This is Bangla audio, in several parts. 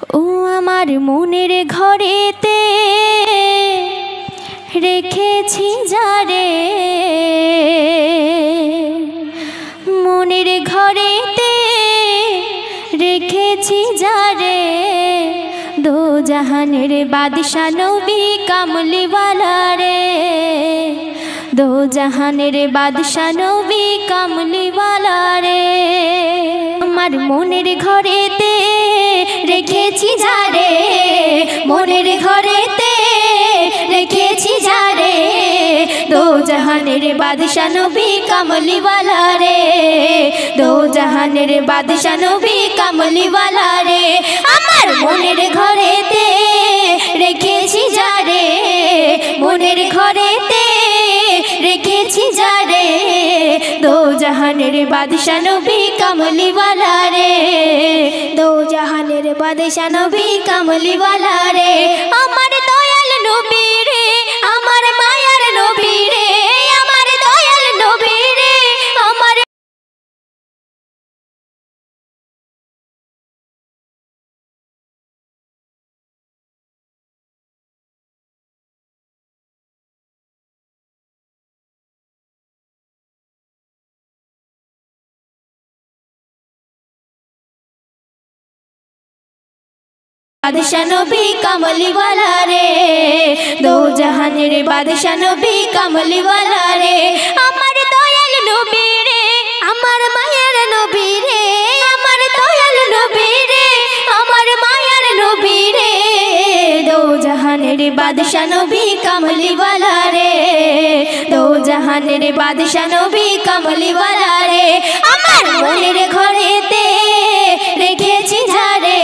ও আমার মনের ঘরেতে রেখেছি যারে, মনের ঘরেতে রেখেছি যারে, দো জাহানের বাদশা নবী কামলিওয়ালা রে, দো জাহানের বাদশা নবী কামলিওয়ালা রে। আমার মনের ঘরেতে রেখেছি যারে, মনের ঘরেতে রেখেছি যারে, দো জাহানের বাদশা নবী কামলিওয়ালা রে, দো জাহানের বাদশা নবী কামলিওয়ালা রে। আমার মনের ঘরেতে রেখেছি যারে, মনের ঘরেতে রেখেছি যারে, দো জাহানের বাদশা নবী কামলিওয়ালা রে, দো জাহানের বাদশা নবী কামলিওয়ালা রে। আমার দয়াল নবী রে, আমার মায়ার নবী রে, আমার দয়াল নবী রে, আমার बादशाह नबी कमलीवाला रे, दो जहानेर बादशाह नबी कमलीवाला रे। आमार दयाल नबी रे, आमार मायार नबी रे, आमार दयाल नबी रे, आमार मायार नबी रे, दो जहानेर बादशाह नबी कमलीवाला रे, दो जहानेर बादशाह नबी कमलीवाला रे। आमार मनेर घरेते रेखेछि जारे,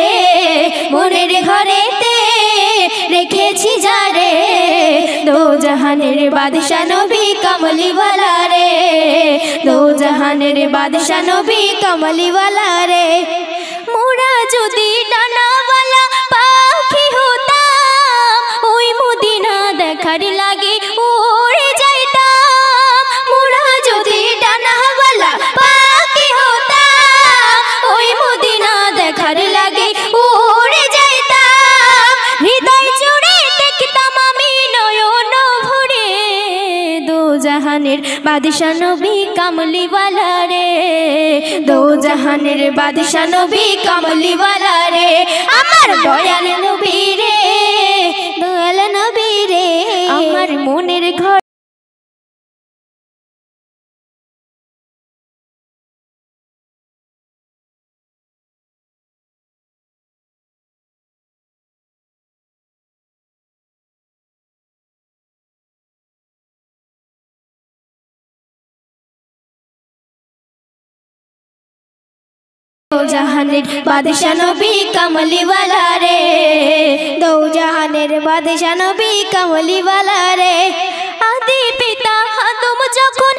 মনের ঘরেতে রেখেছি যারে, দো জাহানের বাদশা নবী কামলিওয়ালা রে, দো জাহানের বাদশা নবী কামলিওয়ালা রে। মোরা যদি ডানাওয়ালা পাখি হতাম, ওই মদিনা দেখার লাগে উড়ে যাইতাম। মোরা যদি ডানাওয়ালা পাখি হতাম, ওই মদিনা দেখার লাগে উড়ে যাইতাম। হৃদয় জুড়ে দেখতাম আমি নয়ন ভরে, দো জাহানের বাদশা নবী কামলিওয়ালা রে, দো জাহানের বাদশা নবী কামলিওয়ালা রে। আমার দয়াল নবী রে, দয়াল নবী রে, আমার মনের ঘর दो जहानेर बादशाह नबी कमलीवाला रे, दो जहानेर बादशाह नबी कमलीवाला रे। आदि पिता आदम जखन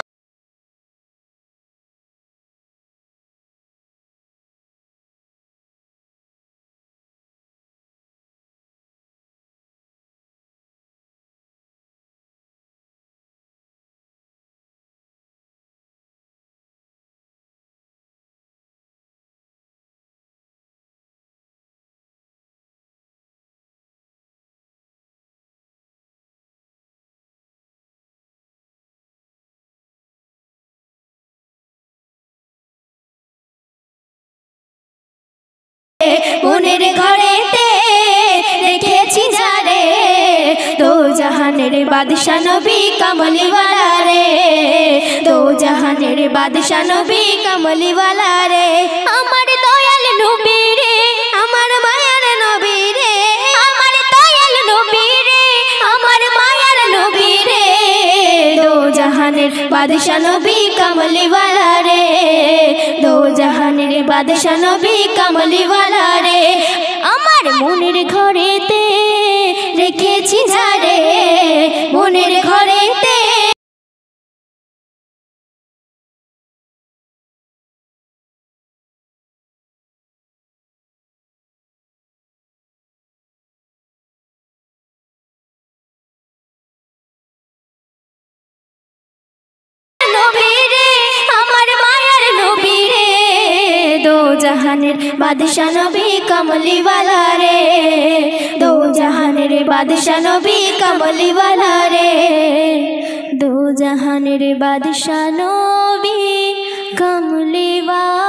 মনের ঘরেতে রেখেছি যারে, দো জাহানের বাদশা নবী কামলিওয়ালা রে, দো জাহানের বাদশা নবী কামলিওয়ালা রে। আমার দয়াল নবী রে, আমার মায়ার নবী রে, আমার দয়াল নবী রে, আমার মায়ার নবী রে, দো জাহানের বাদশা নবী কামলিওয়ালা রে, দো জাহানের বাদশা নবী কামলিওয়ালা রে। আমার মনের ঘরেতে রেখেছি যারে, মনের ঘরেতে নবী রে, আমার মায়ার নবী রে, দো জাহান জাহানের বাদশা নবী কমলিওয়ালা রে, দো জাহানের বাদশা নবী কমলিওয়ালা রে, দো জাহানের বাদশা নবী কমলিওয়ালা।